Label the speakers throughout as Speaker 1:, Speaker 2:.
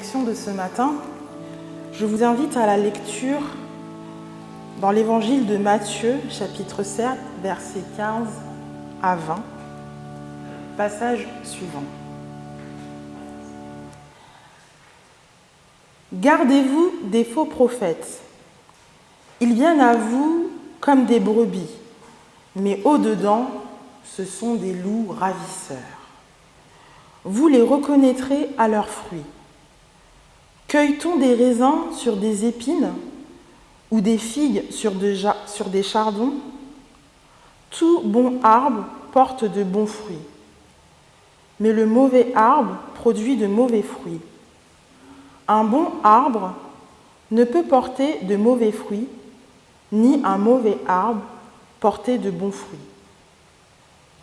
Speaker 1: réflexion de ce matin, je vous invite à la lecture dans l'évangile de Matthieu, chapitre 7, versets 15 à 20, passage suivant. Gardez-vous des faux prophètes. Ils viennent à vous comme des brebis, mais au-dedans, ce sont des loups ravisseurs. Vous les reconnaîtrez à leurs fruits. Cueille-t-on des raisins sur des épines ou des figues sur des chardons? Tout bon arbre porte de bons fruits, mais le mauvais arbre produit de mauvais fruits. Un bon arbre ne peut porter de mauvais fruits, ni un mauvais arbre porter de bons fruits.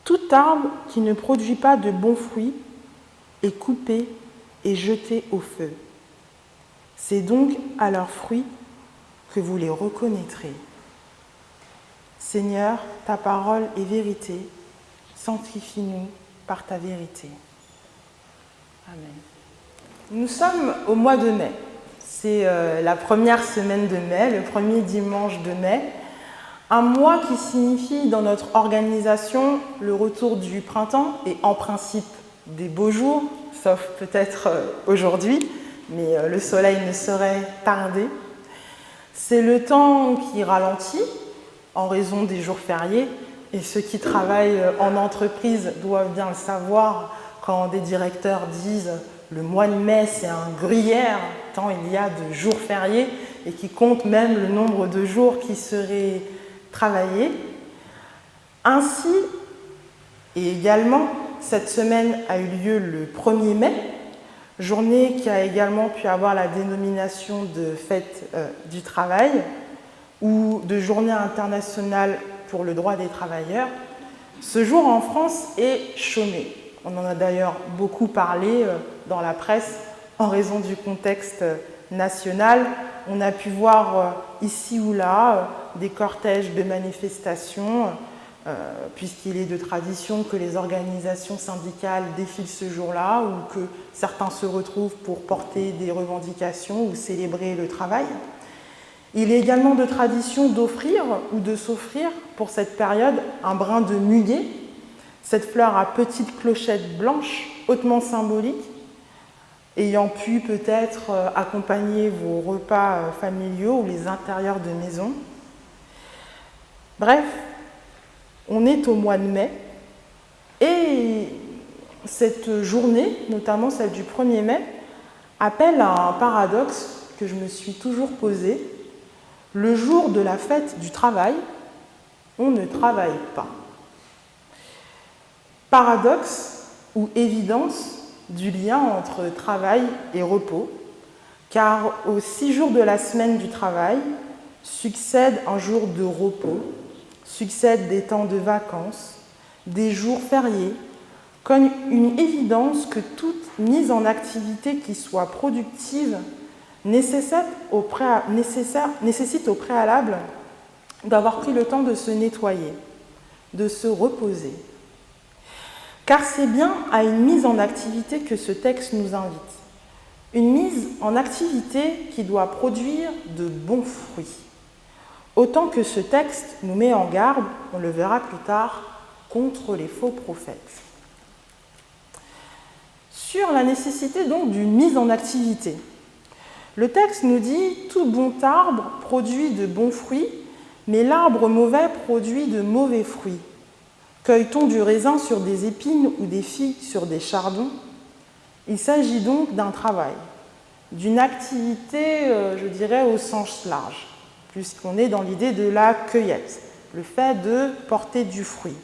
Speaker 1: Tout arbre qui ne produit pas de bons fruits est coupé et jeté au feu. C'est donc à leurs fruits que vous les reconnaîtrez. Seigneur, ta parole est vérité, sanctifie-nous par ta vérité. Amen. Nous sommes au mois de mai. C'est la première semaine de mai, le premier dimanche de mai. Un mois qui signifie dans notre organisation le retour du printemps et en principe des beaux jours, sauf peut-être aujourd'hui, mais le soleil ne saurait tarder. C'est le temps qui ralentit en raison des jours fériés, et ceux qui travaillent en entreprise doivent bien le savoir quand des directeurs disent « le mois de mai c'est un gruyère » tant il y a de jours fériés et qui comptent même le nombre de jours qui seraient travaillés. Ainsi, et également, cette semaine a eu lieu le 1er mai, journée qui a également pu avoir la dénomination de fête du travail ou de journée internationale pour le droit des travailleurs. Ce jour en France est chômé. On en a d'ailleurs beaucoup parlé dans la presse en raison du contexte national. On a pu voir ici ou là des cortèges de manifestations, puisqu'il est de tradition que les organisations syndicales défilent ce jour-là ou que certains se retrouvent pour porter des revendications ou célébrer le travail. Il est également de tradition d'offrir ou de s'offrir pour cette période un brin de muguet, cette fleur à petites clochettes blanches hautement symbolique, ayant pu peut-être accompagner vos repas familiaux ou les intérieurs de maison. Bref, on est au mois de mai et cette journée, notamment celle du 1er mai, appelle à un paradoxe que je me suis toujours posé. Le jour de la fête du travail, on ne travaille pas. Paradoxe ou évidence du lien entre travail et repos, car aux 6 jours de la semaine du travail succède un jour de repos, succèdent des temps de vacances, des jours fériés, comme une évidence que toute mise en activité qui soit productive nécessite au préalable d'avoir pris le temps de se nettoyer, de se reposer. Car c'est bien à une mise en activité que ce texte nous invite. Une mise en activité qui doit produire de bons fruits. Autant que ce texte nous met en garde, on le verra plus tard, contre les faux prophètes. Sur la nécessité donc d'une mise en activité, le texte nous dit « Tout bon arbre produit de bons fruits, mais l'arbre mauvais produit de mauvais fruits. Cueille-t-on du raisin sur des épines ou des figues sur des chardons ?» Il s'agit donc d'un travail, d'une activité, je dirais, au sens large, puisqu'on est dans l'idée de la cueillette, le fait de porter du fruit.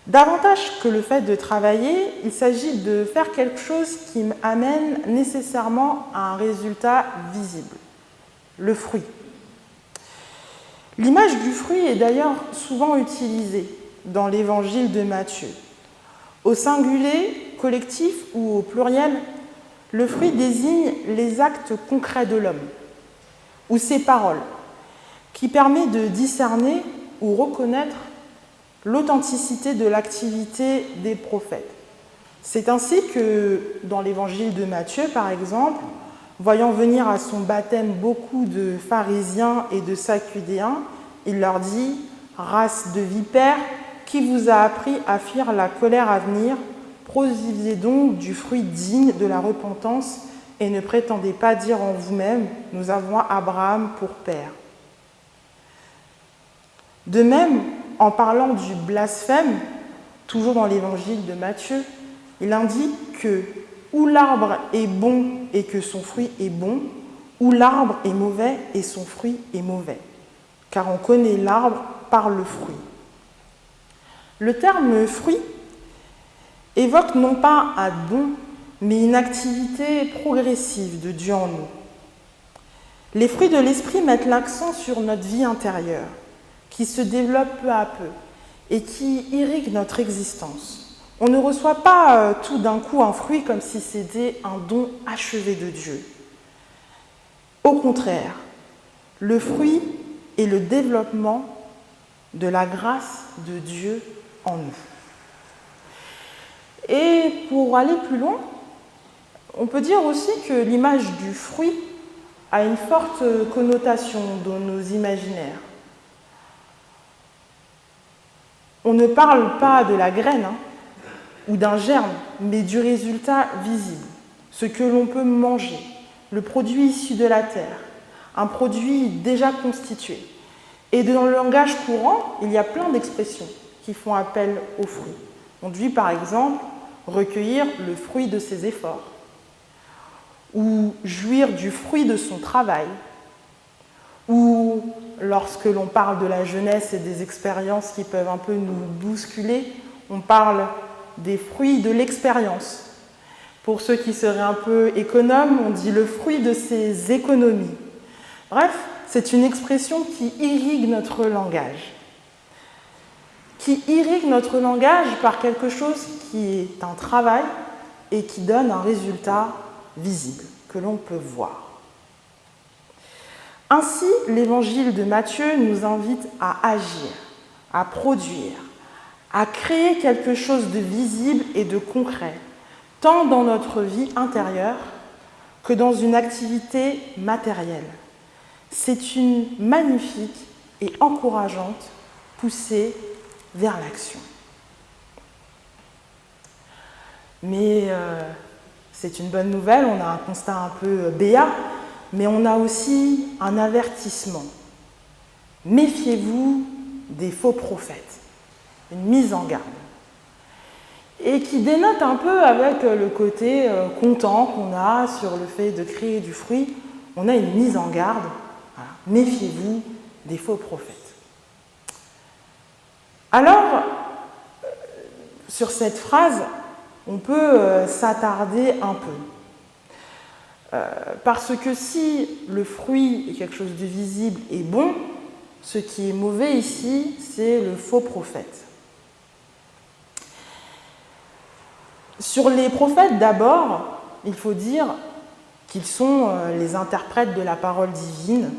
Speaker 1: Davantage que le fait de travailler, il s'agit de faire quelque chose qui amène nécessairement à un résultat visible, le fruit. L'image du fruit est d'ailleurs souvent utilisée dans l'évangile de Matthieu. Au singulier, collectif ou au pluriel, le fruit désigne les actes concrets de l'homme, ou ses paroles, qui permet de discerner ou reconnaître l'authenticité de l'activité des prophètes. C'est ainsi que dans l'évangile de Matthieu, par exemple, voyant venir à son baptême beaucoup de pharisiens et de Sadducéens, il leur dit « Race de vipères, qui vous a appris à fuir la colère à venir? Produisez donc du fruit digne de la repentance et ne prétendez pas dire en vous-même « Nous avons Abraham pour père ». De même, en parlant du blasphème, toujours dans l'évangile de Matthieu, il indique que ou l'arbre est bon et que son fruit est bon, ou l'arbre est mauvais et son fruit est mauvais, car on connaît l'arbre par le fruit. Le terme fruit évoque non pas un don, mais une activité progressive de Dieu en nous. Les fruits de l'esprit mettent l'accent sur notre vie intérieure, qui se développe peu à peu et qui irrigue notre existence. On ne reçoit pas tout d'un coup un fruit comme si c'était un don achevé de Dieu. Au contraire, le fruit est le développement de la grâce de Dieu en nous. Et pour aller plus loin, on peut dire aussi que l'image du fruit a une forte connotation dans nos imaginaires. On ne parle pas de la graine ou d'un germe, mais du résultat visible, ce que l'on peut manger, le produit issu de la terre, un produit déjà constitué. Et dans le langage courant, il y a plein d'expressions qui font appel aux fruits. On dit par exemple recueillir le fruit de ses efforts, ou jouir du fruit de son travail, ou lorsque l'on parle de la jeunesse et des expériences qui peuvent un peu nous bousculer, on parle des fruits de l'expérience. Pour ceux qui seraient un peu économes, on dit le fruit de ses économies. Bref, c'est une expression qui irrigue notre langage. Qui irrigue notre langage par quelque chose qui est un travail et qui donne un résultat visible, que l'on peut voir. Ainsi, l'évangile de Matthieu nous invite à agir, à produire, à créer quelque chose de visible et de concret, tant dans notre vie intérieure que dans une activité matérielle. C'est une magnifique et encourageante poussée vers l'action. Mais c'est une bonne nouvelle, on a un constat un peu béat, mais on a aussi un avertissement. Méfiez-vous des faux prophètes, une mise en garde. Et qui dénote un peu avec le côté content qu'on a sur le fait de créer du fruit, on a une mise en garde. Voilà. Méfiez-vous des faux prophètes. Alors, sur cette phrase, on peut s'attarder un peu. Parce que si le fruit est quelque chose de visible et bon, ce qui est mauvais ici, c'est le faux prophète. Sur les prophètes d'abord, il faut dire qu'ils sont les interprètes de la parole divine.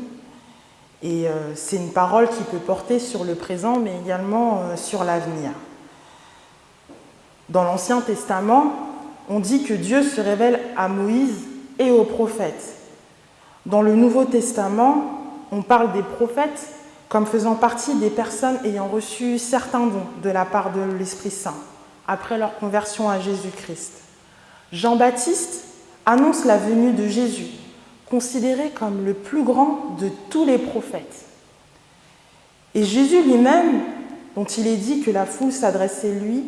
Speaker 1: Et c'est une parole qui peut porter sur le présent, mais également sur l'avenir. Dans l'Ancien Testament, on dit que Dieu se révèle à Moïse et aux prophètes. Dans le Nouveau Testament, on parle des prophètes comme faisant partie des personnes ayant reçu certains dons de la part de l'Esprit Saint après leur conversion à Jésus-Christ. Jean-Baptiste annonce la venue de Jésus, considéré comme le plus grand de tous les prophètes. Et Jésus lui-même, dont il est dit que la foule s'adressait lui,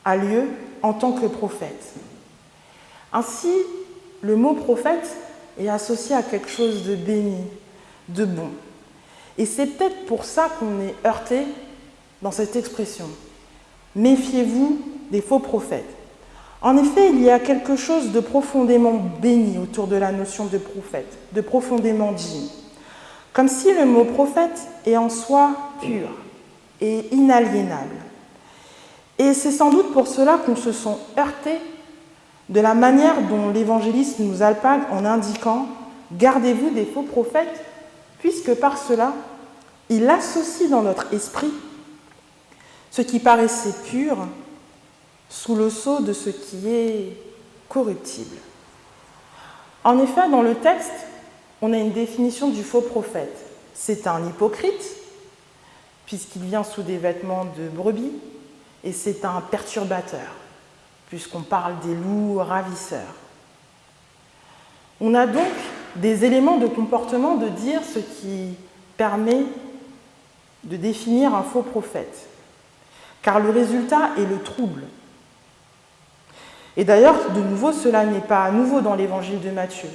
Speaker 1: a lieu en tant que prophète. Ainsi, le mot prophète est associé à quelque chose de béni, de bon. Et c'est peut-être pour ça qu'on est heurté dans cette expression. Méfiez-vous des faux prophètes. En effet, il y a quelque chose de profondément béni autour de la notion de prophète, de profondément digne. Comme si le mot prophète est en soi pur et inaliénable. Et c'est sans doute pour cela qu'on se sent heurté de la manière dont l'évangéliste nous alpague en indiquant « Gardez-vous des faux prophètes », puisque par cela, il associe dans notre esprit ce qui paraissait pur sous le sceau de ce qui est corruptible. En effet, dans le texte, on a une définition du faux prophète. C'est un hypocrite, puisqu'il vient sous des vêtements de brebis, et c'est un perturbateur, puisqu'on parle des loups ravisseurs. On a donc des éléments de comportement de dire ce qui permet de définir un faux prophète, car le résultat est le trouble. Et d'ailleurs, de nouveau, cela n'est pas nouveau dans l'évangile de Matthieu,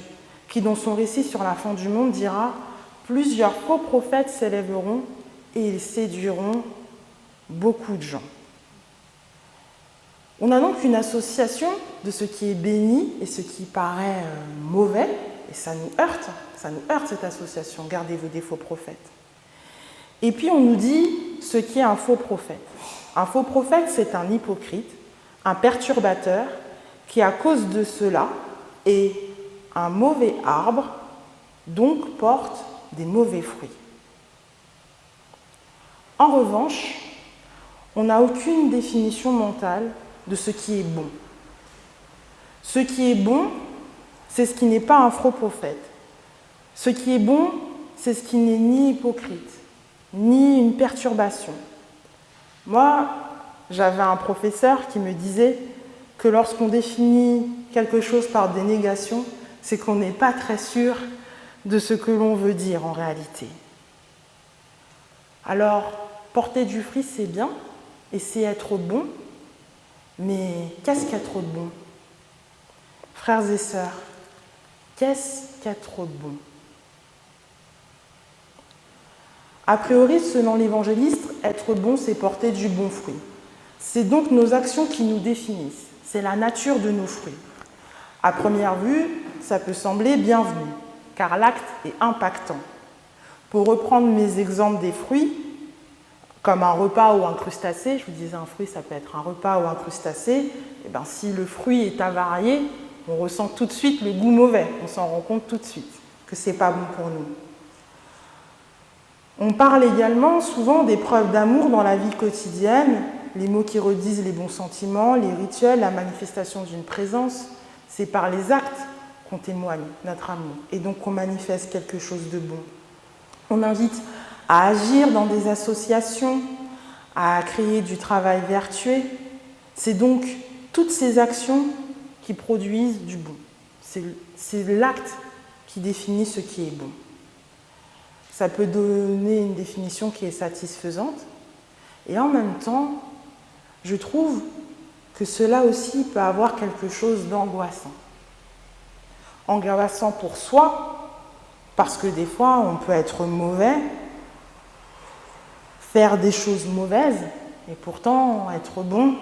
Speaker 1: qui dans son récit sur la fin du monde dira « Plusieurs faux prophètes s'élèveront et ils séduiront beaucoup de gens ». On a donc une association de ce qui est béni et ce qui paraît mauvais, et ça nous heurte cette association, gardez-vous des faux prophètes. Et puis on nous dit ce qui est un faux prophète. Un faux prophète, c'est un hypocrite, un perturbateur, qui à cause de cela est un mauvais arbre, donc porte des mauvais fruits. En revanche, on n'a aucune définition mentale de ce qui est bon. Ce qui est bon, c'est ce qui n'est pas un faux prophète. Ce qui est bon, c'est ce qui n'est ni hypocrite, ni une perturbation. Moi, j'avais un professeur qui me disait que lorsqu'on définit quelque chose par des négations, c'est qu'on n'est pas très sûr de ce que l'on veut dire en réalité. Alors, porter du fruit, c'est bien, et c'est être bon, mais qu'est-ce qu'être bon? Frères et sœurs, qu'est-ce qu'être bon? A priori, selon l'évangéliste, être bon, c'est porter du bon fruit. C'est donc nos actions qui nous définissent, c'est la nature de nos fruits. À première vue, ça peut sembler bienvenu, car l'acte est impactant. Pour reprendre mes exemples des fruits, comme un repas ou un crustacé, je vous disais un fruit, ça peut être un repas ou un crustacé, et bien, si le fruit est avarié, on ressent tout de suite le goût mauvais, on s'en rend compte tout de suite que ce n'est pas bon pour nous. On parle également souvent des preuves d'amour dans la vie quotidienne, les mots qui redisent les bons sentiments, les rituels, la manifestation d'une présence. C'est par les actes qu'on témoigne notre amour et donc qu'on manifeste quelque chose de bon. On invite à agir dans des associations, à créer du travail vertueux. C'est donc toutes ces actions qui produisent du bon. C'est l'acte qui définit ce qui est bon. Ça peut donner une définition qui est satisfaisante. Et en même temps, je trouve que cela aussi peut avoir quelque chose d'angoissant. Angoissant pour soi, parce que des fois, on peut être mauvais, faire des choses mauvaises, et pourtant être bon.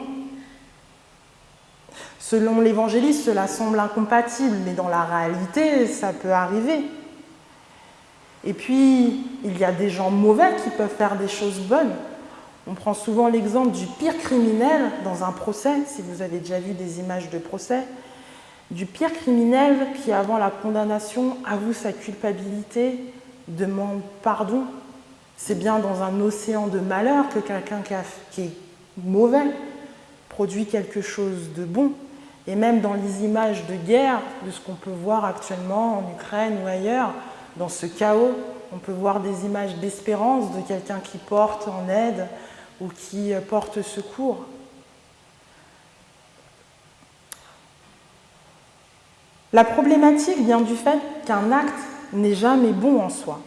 Speaker 1: Selon l'évangéliste, cela semble incompatible, mais dans la réalité, ça peut arriver. Et puis, il y a des gens mauvais qui peuvent faire des choses bonnes. On prend souvent l'exemple du pire criminel dans un procès, si vous avez déjà vu des images de procès, du pire criminel qui, avant la condamnation, avoue sa culpabilité, demande pardon. C'est bien dans un océan de malheur que quelqu'un qui est mauvais produit quelque chose de bon. Et même dans les images de guerre, de ce qu'on peut voir actuellement en Ukraine ou ailleurs, dans ce chaos, on peut voir des images d'espérance de quelqu'un qui porte en aide ou qui porte secours. La problématique vient du fait qu'un acte n'est jamais bon en soi.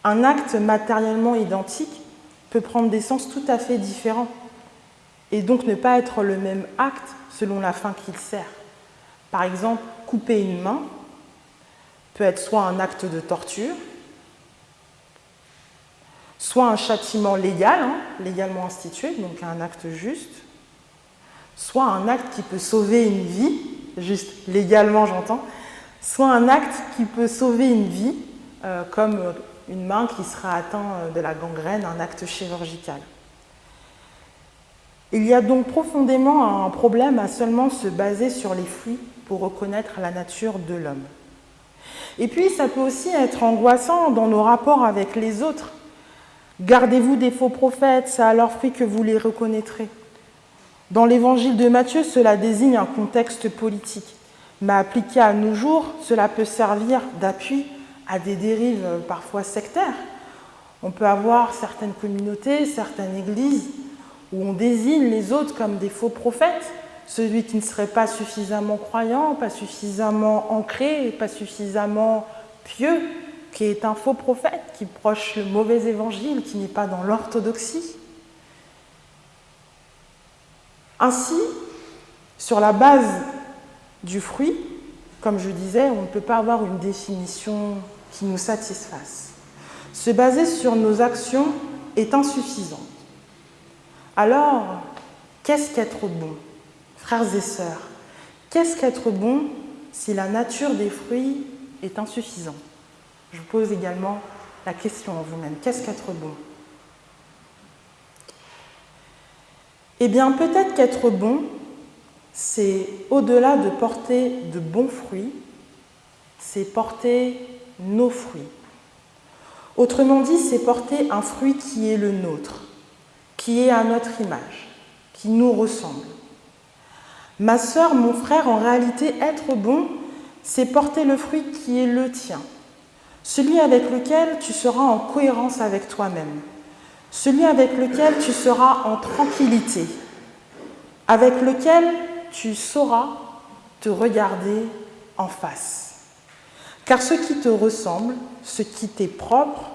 Speaker 1: Un acte matériellement identique peut prendre des sens tout à fait différents et donc ne pas être le même acte selon la fin qu'il sert. Par exemple, couper une main peut être soit un acte de torture, soit un châtiment légal, légalement institué, donc un acte juste, soit un acte qui peut sauver une vie, juste légalement j'entends, soit un acte qui peut sauver une vie, comme une main qui sera atteinte de la gangrène, un acte chirurgical. Il y a donc profondément un problème à seulement se baser sur les fruits pour reconnaître la nature de l'homme. Et puis, ça peut aussi être angoissant dans nos rapports avec les autres. Gardez-vous des faux prophètes, c'est à leurs fruits que vous les reconnaîtrez. Dans l'évangile de Matthieu, cela désigne un contexte politique, mais appliqué à nos jours, cela peut servir d'appui à des dérives parfois sectaires. On peut avoir certaines communautés, certaines églises, où on désigne les autres comme des faux prophètes, celui qui ne serait pas suffisamment croyant, pas suffisamment ancré, pas suffisamment pieux, qui est un faux prophète, qui prêche le mauvais évangile, qui n'est pas dans l'orthodoxie. Ainsi, sur la base du fruit, comme je disais, on ne peut pas avoir une définition qui nous satisfasse. Se baser sur nos actions est insuffisant. Alors, qu'est-ce qu'être bon ? Frères et sœurs, qu'est-ce qu'être bon si la nature des fruits est insuffisante ? Je vous pose également la question en vous-même. Qu'est-ce qu'être bon ? Eh bien, peut-être qu'être bon, c'est au-delà de porter de bons fruits, c'est porter nos fruits. Autrement dit, c'est porter un fruit qui est le nôtre, qui est à notre image, qui nous ressemble. Ma sœur, mon frère, en réalité, être bon, c'est porter le fruit qui est le tien, celui avec lequel tu seras en cohérence avec toi-même, celui avec lequel tu seras en tranquillité, avec lequel tu sauras te regarder en face. Car ce qui te ressemble, ce qui t'est propre,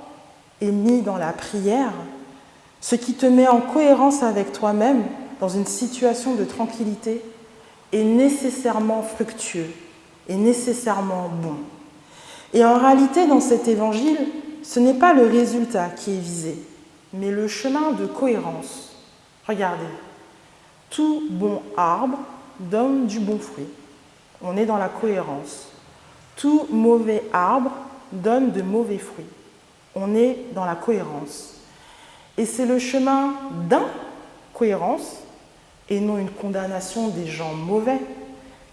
Speaker 1: est mis dans la prière, ce qui te met en cohérence avec toi-même dans une situation de tranquillité est nécessairement fructueux, est nécessairement bon. Et en réalité, dans cet évangile, ce n'est pas le résultat qui est visé, mais le chemin de cohérence. Regardez, tout bon arbre donne du bon fruit. On est dans la cohérence. Tout mauvais arbre donne de mauvais fruits. On est dans la cohérence. Et c'est le chemin d'incohérence, et non une condamnation des gens mauvais,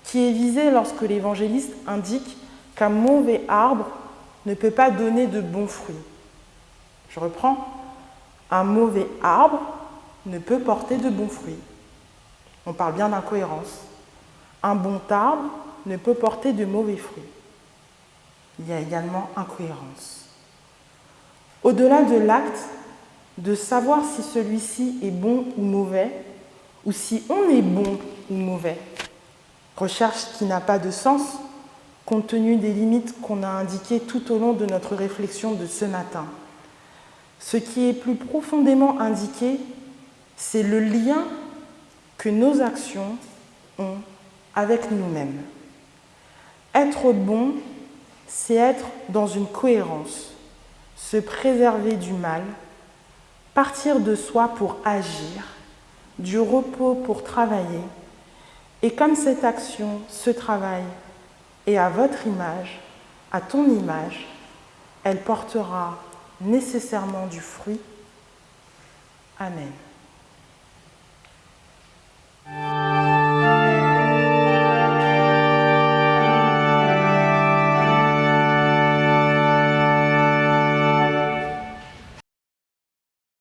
Speaker 1: qui est visé lorsque l'évangéliste indique qu'un mauvais arbre ne peut pas donner de bons fruits. Je reprends. Un mauvais arbre ne peut porter de bons fruits. On parle bien d'incohérence. Un bon arbre ne peut porter de mauvais fruits. Il y a également incohérence. Au-delà de l'acte de savoir si celui-ci est bon ou mauvais, ou si on est bon ou mauvais, recherche qui n'a pas de sens compte tenu des limites qu'on a indiquées tout au long de notre réflexion de ce matin. Ce qui est plus profondément indiqué, c'est le lien que nos actions ont avec nous-mêmes. Être bon, c'est être dans une cohérence, se préserver du mal, partir de soi pour agir, du repos pour travailler, et comme cette action, ce travail est à votre image, à ton image, elle portera nécessairement du fruit. Amen.